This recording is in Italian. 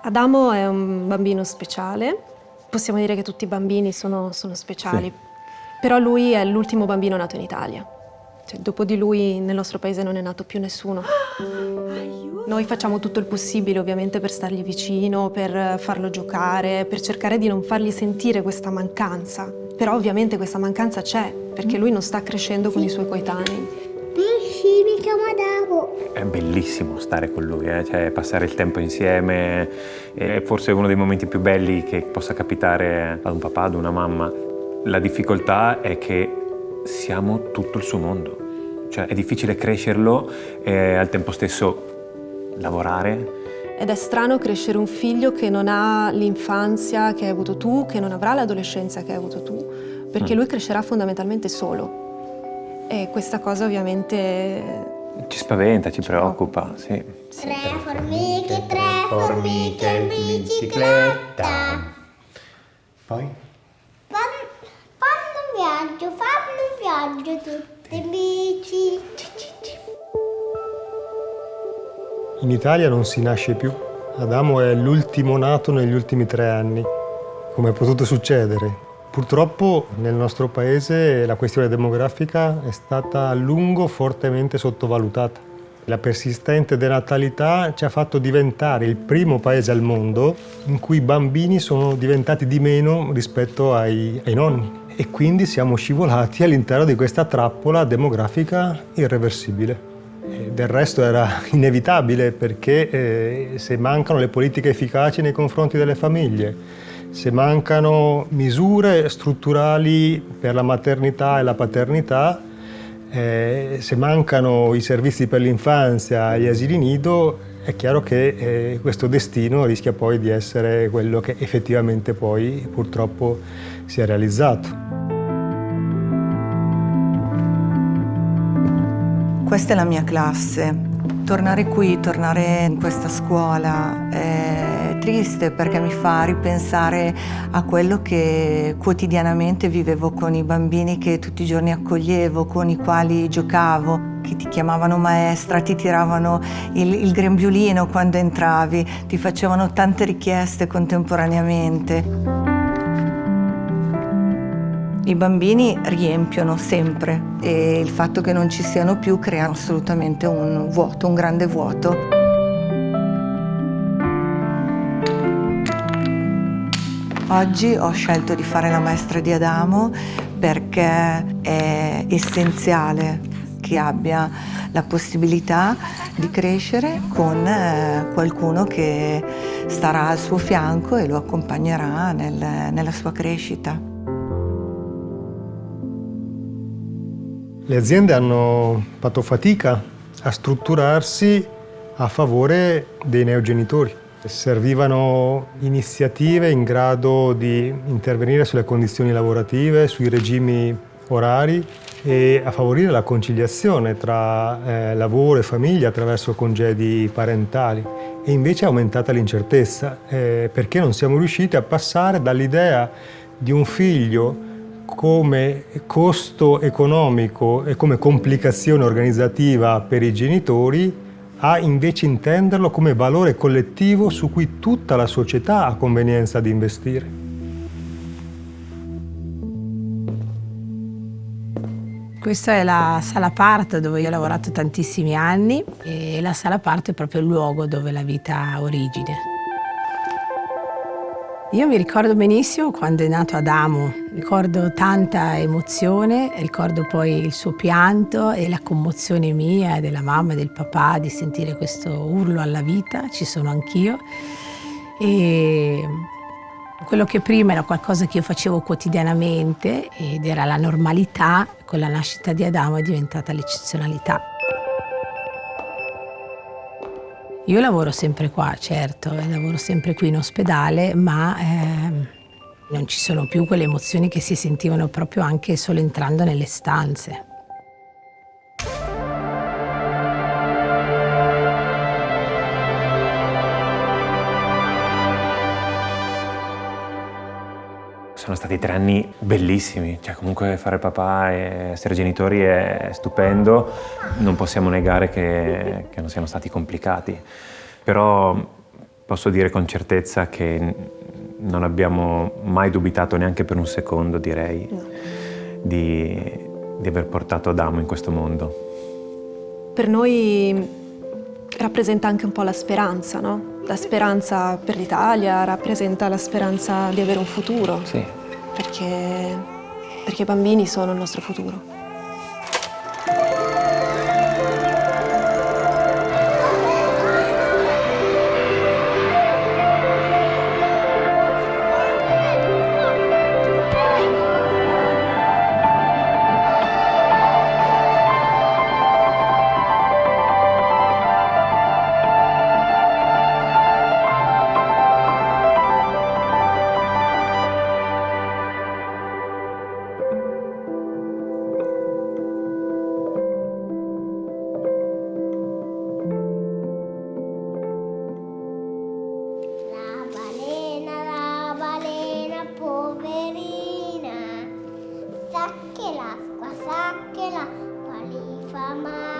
Adamo è un bambino speciale, possiamo dire che tutti i bambini sono speciali, sì. Però lui è l'ultimo bambino nato in Italia. Cioè, dopo di lui nel nostro paese non è nato più nessuno. Noi facciamo tutto il possibile ovviamente per stargli vicino, per farlo giocare, per cercare di non fargli sentire questa mancanza. Però ovviamente questa mancanza c'è, perché lui non sta crescendo con i suoi coetanei. Mi chiamo Adamo. È bellissimo stare con lui, cioè passare il tempo insieme, è forse uno dei momenti più belli che possa capitare ad un papà, ad una mamma. La difficoltà è che siamo tutto il suo mondo, cioè è difficile crescerlo e al tempo stesso lavorare. Ed è strano crescere un figlio che non ha l'infanzia che hai avuto tu, che non avrà l'adolescenza che hai avuto tu, perché lui crescerà fondamentalmente solo. E questa cosa ovviamente ci spaventa, ci preoccupa, sì. Tre formiche in bicicletta. Poi? Fanno un viaggio tutte in bici. In Italia non si nasce più. Adamo è l'ultimo nato negli ultimi 3 anni. Come è potuto succedere? Purtroppo nel nostro paese la questione demografica è stata a lungo fortemente sottovalutata. La persistente denatalità ci ha fatto diventare il primo paese al mondo in cui i bambini sono diventati di meno rispetto ai nonni. E quindi siamo scivolati all'interno di questa trappola demografica irreversibile. Del resto era inevitabile perché se mancano le politiche efficaci nei confronti delle famiglie, se mancano misure strutturali per la maternità e la paternità, se mancano i servizi per l'infanzia e gli asili nido, è chiaro che questo destino rischia poi di essere quello che effettivamente poi purtroppo si è realizzato. Questa è la mia classe. Tornare qui, tornare in questa scuola è triste perché mi fa ripensare a quello che quotidianamente vivevo con i bambini che tutti i giorni accoglievo, con i quali giocavo, che ti chiamavano maestra, ti tiravano il grembiulino quando entravi, ti facevano tante richieste contemporaneamente. I bambini riempiono sempre e il fatto che non ci siano più crea assolutamente un vuoto, un grande vuoto. Oggi ho scelto di fare la maestra di Adamo perché è essenziale che abbia la possibilità di crescere con qualcuno che starà al suo fianco e lo accompagnerà nella sua crescita. Le aziende hanno fatto fatica a strutturarsi a favore dei neogenitori. Servivano iniziative in grado di intervenire sulle condizioni lavorative, sui regimi orari e a favorire la conciliazione tra lavoro e famiglia attraverso congedi parentali. E invece è aumentata l'incertezza perché non siamo riusciti a passare dall'idea di un figlio come costo economico e come complicazione organizzativa per i genitori a invece intenderlo come valore collettivo su cui tutta la società ha convenienza di investire. Questa è la sala part dove io ho lavorato tantissimi anni e la sala part è proprio il luogo dove la vita ha origine. Io mi ricordo benissimo quando è nato Adamo, ricordo tanta emozione, ricordo poi il suo pianto e la commozione mia e della mamma e del papà di sentire questo urlo alla vita, ci sono anch'io. E quello che prima era qualcosa che io facevo quotidianamente ed era la normalità, con la nascita di Adamo è diventata l'eccezionalità. Io lavoro sempre qua, certo, lavoro sempre qui in ospedale, ma non ci sono più quelle emozioni che si sentivano proprio anche solo entrando nelle stanze. Sono stati 3 anni bellissimi, cioè comunque fare papà e essere genitori è stupendo, non possiamo negare che non siano stati complicati, però posso dire con certezza che non abbiamo mai dubitato neanche per un secondo, direi, di aver portato Adamo in questo mondo. Per noi rappresenta anche un po' la speranza, no? La speranza per l'Italia, rappresenta la speranza di avere un futuro. Sì. Perché i bambini sono il nostro futuro. La balena, poverina, sa che l'acqua li fa male.